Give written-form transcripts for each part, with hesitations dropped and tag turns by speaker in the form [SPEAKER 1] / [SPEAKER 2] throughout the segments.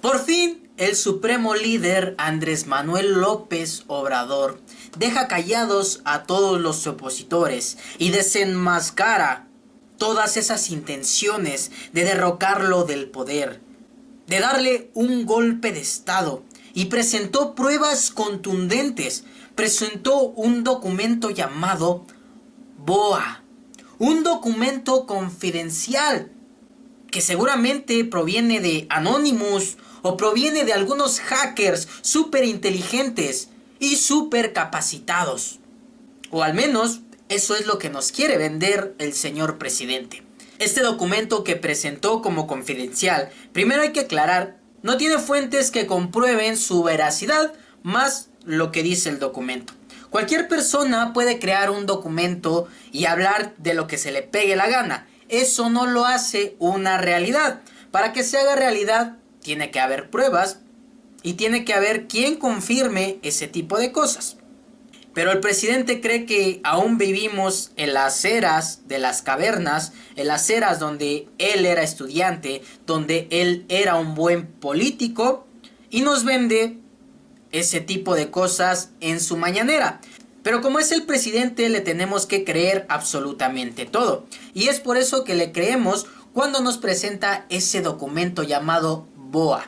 [SPEAKER 1] Por fin, el supremo líder Andrés Manuel López Obrador deja callados a todos los opositores y desenmascara todas esas intenciones de derrocarlo del poder, de darle un golpe de estado, y presentó pruebas contundentes. Presentó un documento llamado BOA, un documento confidencial que seguramente proviene de Anonymous o proviene de algunos hackers súper inteligentes y súper capacitados. O al menos eso es lo que nos quiere vender el señor presidente. Este documento que presentó como confidencial, primero hay que aclarar, no tiene fuentes que comprueben su veracidad más lo que dice el documento. Cualquier persona puede crear un documento y hablar de lo que se le pegue la gana. Eso no lo hace una realidad. Para que se haga realidad, tiene que haber pruebas y tiene que haber quien confirme ese tipo de cosas. Pero el presidente cree que aún vivimos en las eras de las cavernas, en las eras donde él era estudiante, donde él era un buen político, y nos vende ese tipo de cosas en su mañanera. Pero como es el presidente, le tenemos que creer absolutamente todo. Y es por eso que le creemos cuando nos presenta ese documento llamado BOA,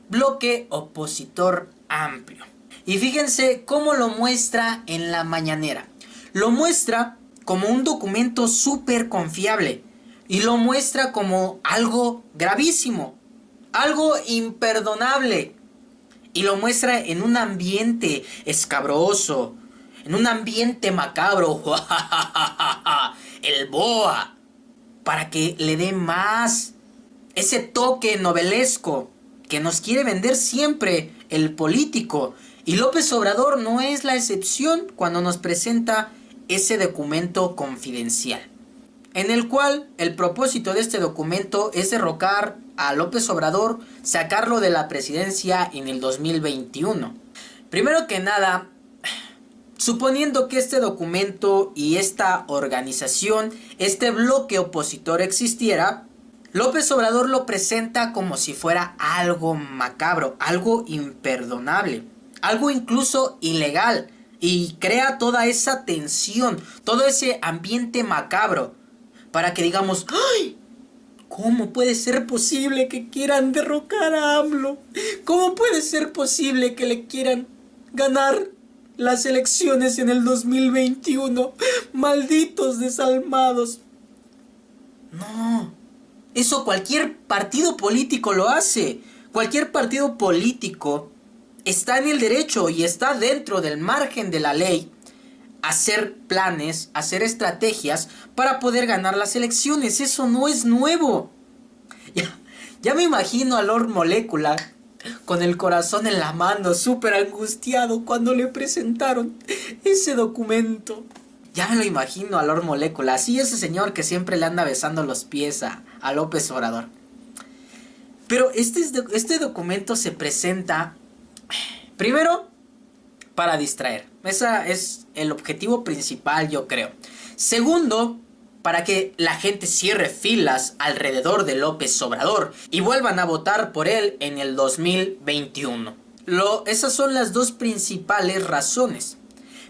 [SPEAKER 1] Bloque Opositor Amplio. Y fíjense cómo lo muestra en la mañanera. Lo muestra como un documento súper confiable. Y lo muestra como algo gravísimo, algo imperdonable. Y lo muestra en un ambiente escabroso, en un ambiente macabro. El BOA. Para que le dé más ese toque novelesco que nos quiere vender siempre el político. Y López Obrador no es la excepción cuando nos presenta ese documento confidencial, en el cual el propósito de este documento es derrocar a López Obrador, sacarlo de la presidencia en el 2021. Primero que nada, suponiendo que este documento y esta organización, este bloque opositor existiera, López Obrador lo presenta como si fuera algo macabro, algo imperdonable, algo incluso ilegal, y crea toda esa tensión, todo ese ambiente macabro, para que digamos, ¡ay! ¿Cómo puede ser posible que quieran derrocar a AMLO? ¿Cómo puede ser posible que le quieran ganar las elecciones en el 2021? ¡Malditos desalmados! No, eso cualquier partido político lo hace. Cualquier partido político está en el derecho y está dentro del margen de la ley hacer planes, hacer estrategias para poder ganar las elecciones. Eso no es nuevo. Ya me imagino a Lord Molecula con el corazón en la mano, súper angustiado cuando le presentaron ese documento. Ya me lo imagino a Lord Molecula, así ese señor que siempre le anda besando los pies a López Obrador. Pero este documento se presenta primero para distraer. Ese es el objetivo principal, yo creo. Segundo, para que la gente cierre filas alrededor de López Obrador y vuelvan a votar por él en el 2021. Esas son las dos principales razones.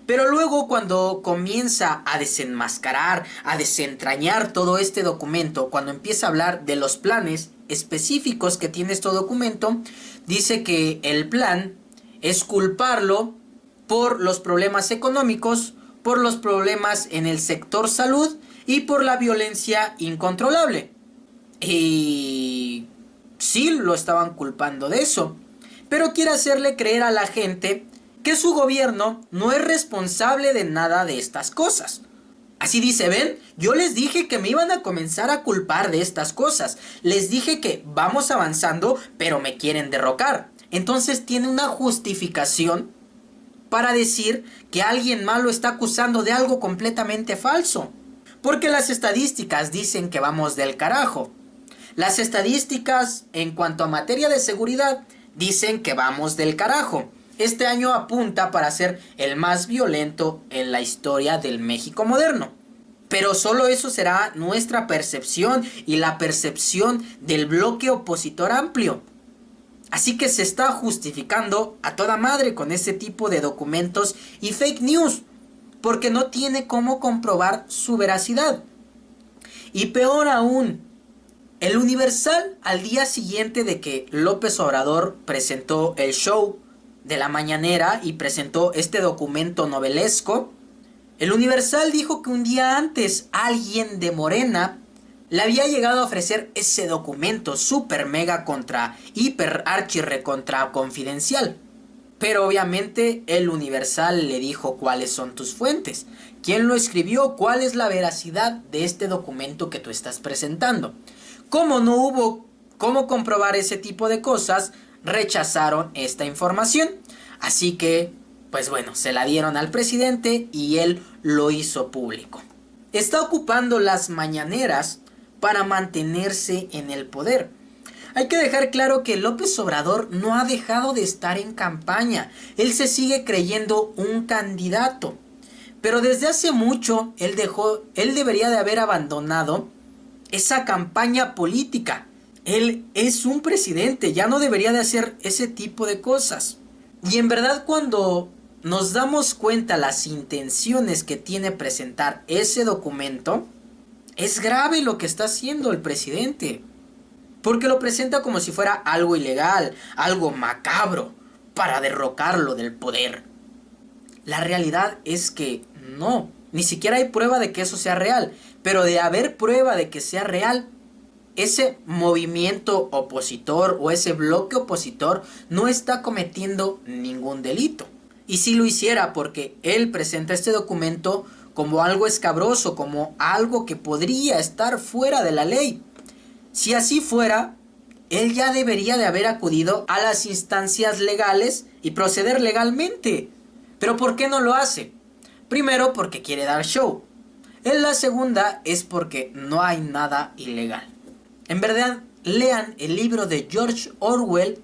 [SPEAKER 1] Pero luego, cuando comienza a desenmascarar, a desentrañar todo este documento, cuando empieza a hablar de los planes específicos que tiene este documento, dice que el plan es culparlo por los problemas económicos, por los problemas en el sector salud y por la violencia incontrolable. Y sí, lo estaban culpando de eso, pero quiere hacerle creer a la gente que su gobierno no es responsable de nada de estas cosas. Así dice, ven, yo les dije que me iban a comenzar a culpar de estas cosas. Les dije que vamos avanzando, pero me quieren derrocar. Entonces tiene una justificación para decir que alguien más lo está acusando de algo completamente falso. Porque las estadísticas dicen que vamos del carajo. Las estadísticas en cuanto a materia de seguridad dicen que vamos del carajo. Este año apunta para ser el más violento en la historia del México moderno. Pero solo eso será nuestra percepción y la percepción del bloque opositor amplio. Así que se está justificando a toda madre con este tipo de documentos y fake news, porque no tiene cómo comprobar su veracidad. Y peor aún, el Universal, al día siguiente de que López Obrador presentó el show de la mañanera y presentó este documento novelesco, el Universal dijo que un día antes alguien de Morena le había llegado a ofrecer ese documento super mega contra hiper archi recontra confidencial. Pero obviamente el Universal le dijo cuáles son tus fuentes, quién lo escribió, cuál es la veracidad de este documento que tú estás presentando. Como no hubo cómo comprobar ese tipo de cosas, rechazaron esta información. Así que, pues bueno, se la dieron al presidente y él lo hizo público. Está ocupando las mañaneras para mantenerse en el poder. Hay que dejar claro que López Obrador no ha dejado de estar en campaña. Él se sigue creyendo un candidato. Pero desde hace mucho él debería de haber abandonado esa campaña política. Él es un presidente, ya no debería de hacer ese tipo de cosas. Y en verdad, cuando nos damos cuenta las intenciones que tiene presentar ese documento, es grave lo que está haciendo el presidente. Porque lo presenta como si fuera algo ilegal, algo macabro, para derrocarlo del poder. La realidad es que no, ni siquiera hay prueba de que eso sea real. Pero de haber prueba de que sea real, ese movimiento opositor o ese bloque opositor no está cometiendo ningún delito. Y si lo hiciera, porque él presenta este documento como algo escabroso, como algo que podría estar fuera de la ley. Si así fuera, él ya debería de haber acudido a las instancias legales y proceder legalmente. Pero ¿por qué no lo hace? Primero, porque quiere dar show. En la segunda es porque no hay nada ilegal. En verdad, lean el libro de George Orwell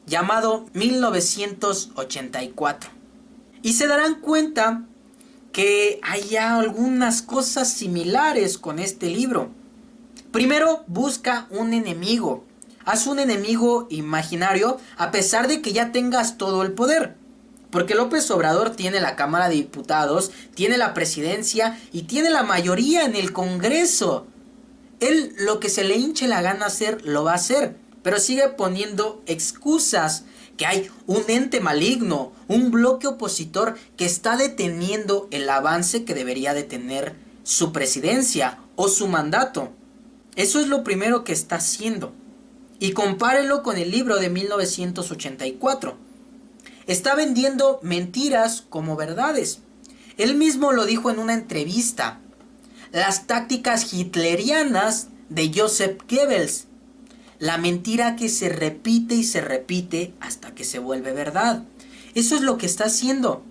[SPEAKER 1] llamado 1984 y se darán cuenta que hay algunas cosas similares con este libro. Primero, busca un enemigo. Haz un enemigo imaginario a pesar de que ya tengas todo el poder. Porque López Obrador tiene la Cámara de Diputados, tiene la presidencia y tiene la mayoría en el Congreso. Él lo que se le hinche la gana hacer, lo va a hacer. Pero sigue poniendo excusas. Que hay un ente maligno, un bloque opositor que está deteniendo el avance que debería de tener su presidencia o su mandato. Eso es lo primero que está haciendo. Y compárelo con el libro de 1984. Está vendiendo mentiras como verdades. Él mismo lo dijo en una entrevista. Las tácticas hitlerianas de Joseph Goebbels. La mentira que se repite y se repite hasta que se vuelve verdad. Eso es lo que está haciendo.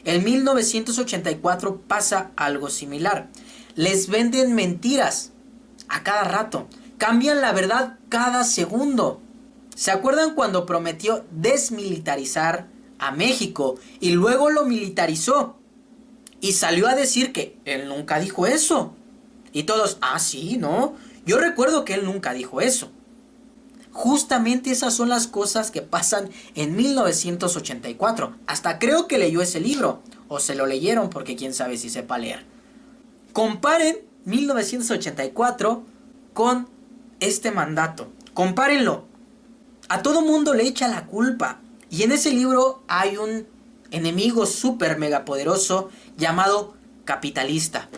[SPEAKER 1] En 1984 pasa algo similar. Les venden mentiras a cada rato. Cambian la verdad cada segundo. ¿Se acuerdan cuando prometió desmilitarizar a México y luego lo militarizó? Y salió a decir que él nunca dijo eso. Y todos, sí, ¿no? Yo recuerdo que él nunca dijo eso. Justamente esas son las cosas que pasan en 1984. Hasta creo que leyó ese libro. O se lo leyeron porque quién sabe si sepa leer. Comparen 1984 con este mandato. Compárenlo. A todo mundo le echa la culpa. Y en ese libro hay un enemigo súper mega poderoso llamado capitalista.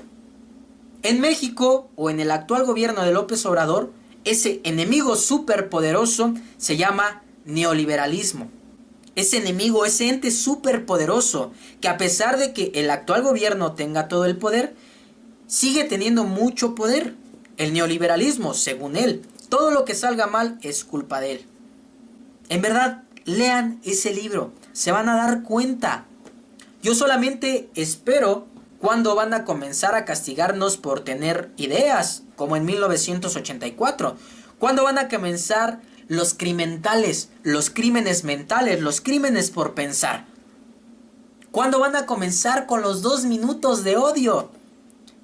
[SPEAKER 1] En México o en el actual gobierno de López Obrador, ese enemigo súper poderoso se llama neoliberalismo. Ese enemigo, ese ente súper poderoso que a pesar de que el actual gobierno tenga todo el poder, sigue teniendo mucho poder. El neoliberalismo, según él, todo lo que salga mal es culpa de él. En verdad, lean ese libro, se van a dar cuenta. Yo solamente espero cuando van a comenzar a castigarnos por tener ideas, como en 1984. Cuando van a comenzar los criminales, los crímenes mentales, los crímenes por pensar. Cuando van a comenzar con los 2 minutos de odio.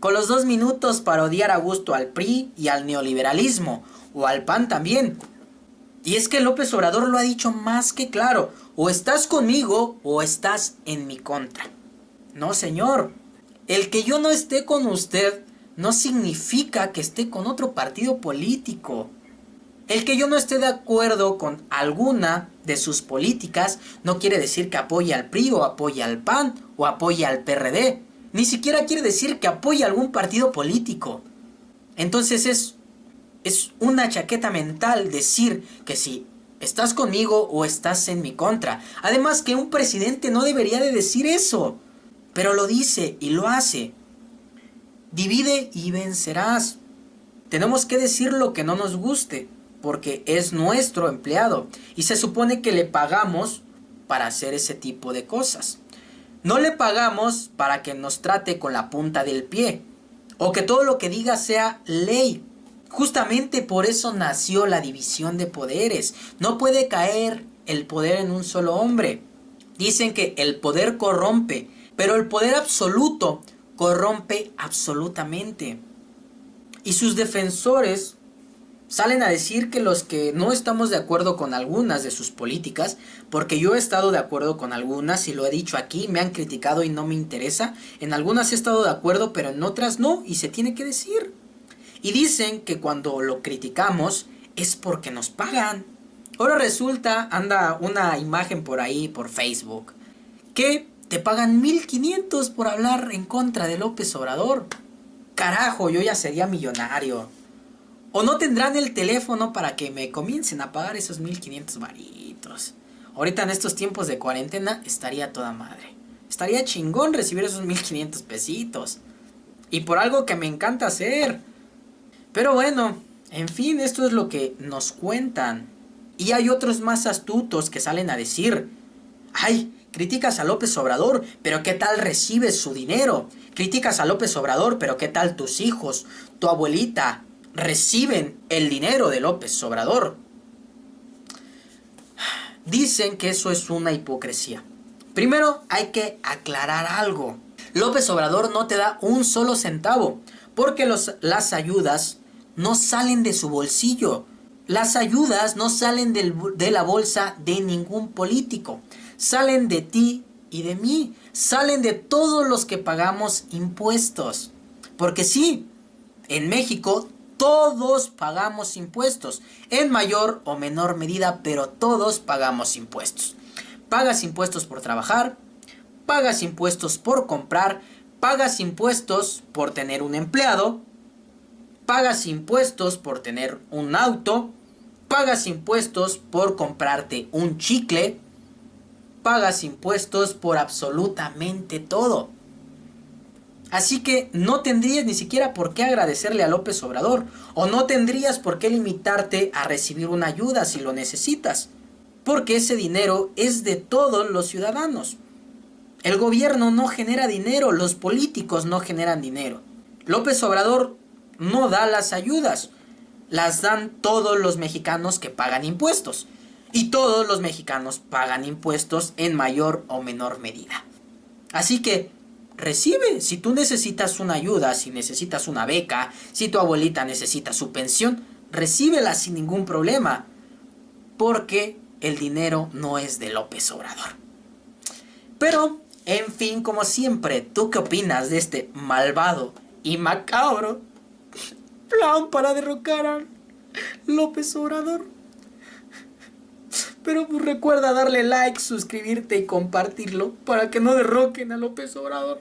[SPEAKER 1] Con los 2 minutos para odiar a gusto al PRI y al neoliberalismo. O al PAN también. Y es que López Obrador lo ha dicho más que claro, o estás conmigo o estás en mi contra. No, señor, el que yo no esté con usted no significa que esté con otro partido político. El que yo no esté de acuerdo con alguna de sus políticas no quiere decir que apoye al PRI o apoye al PAN o apoye al PRD. Ni siquiera quiere decir que apoye a algún partido político. Entonces es una chaqueta mental decir que si estás conmigo o estás en mi contra. Además que un presidente no debería de decir eso, pero lo dice y lo hace. Divide y vencerás. Tenemos que decir lo que no nos guste, porque es nuestro empleado y se supone que le pagamos para hacer ese tipo de cosas. No le pagamos para que nos trate con la punta del pie o que todo lo que diga sea ley. Justamente por eso nació la división de poderes. No puede caer el poder en un solo hombre. Dicen que el poder corrompe, pero el poder absoluto corrompe absolutamente. Y sus defensores salen a decir que los que no estamos de acuerdo con algunas de sus políticas, porque yo he estado de acuerdo con algunas y lo he dicho aquí, me han criticado y no me interesa, en algunas he estado de acuerdo pero en otras no y se tiene que decir. Y dicen que cuando lo criticamos es porque nos pagan. Ahora resulta, anda una imagen por ahí, por Facebook, que te pagan 1,500 por hablar en contra de López Obrador. Carajo, yo ya sería millonario. O no tendrán el teléfono para que me comiencen a pagar esos 1,500 varitos. Ahorita en estos tiempos de cuarentena estaría toda madre. Estaría chingón recibir esos 1,500 pesitos. Y por algo que me encanta hacer. Pero bueno, en fin, esto es lo que nos cuentan. Y hay otros más astutos que salen a decir: ay, criticas a López Obrador, pero ¿qué tal recibes su dinero? Criticas a López Obrador, pero ¿qué tal tus hijos, tu abuelita reciben el dinero de López Obrador? Dicen que eso es una hipocresía. Primero hay que aclarar algo. López Obrador no te da un solo centavo, porque las ayudas no salen de su bolsillo. Las ayudas no salen de la bolsa de ningún político. Salen de ti y de mí. Salen de todos los que pagamos impuestos. Porque sí, en México todos pagamos impuestos, en mayor o menor medida, pero todos pagamos impuestos. Pagas impuestos por trabajar, pagas impuestos por comprar, pagas impuestos por tener un empleado, pagas impuestos por tener un auto, pagas impuestos por comprarte un chicle, pagas impuestos por absolutamente todo. Así que no tendrías ni siquiera por qué agradecerle a López Obrador, o no tendrías por qué limitarte a recibir una ayuda si lo necesitas, porque ese dinero es de todos los ciudadanos. El gobierno no genera dinero, los políticos no generan dinero. López Obrador no da las ayudas, las dan todos los mexicanos que pagan impuestos. Y todos los mexicanos pagan impuestos en mayor o menor medida. Así que recibe, si tú necesitas una ayuda, si necesitas una beca, si tu abuelita necesita su pensión, recíbela sin ningún problema, porque el dinero no es de López Obrador. Pero, en fin, como siempre, ¿tú qué opinas de este malvado y macabro plan para derrocar a López Obrador? Pero pues recuerda darle like, suscribirte y compartirlo para que no derroquen a López Obrador.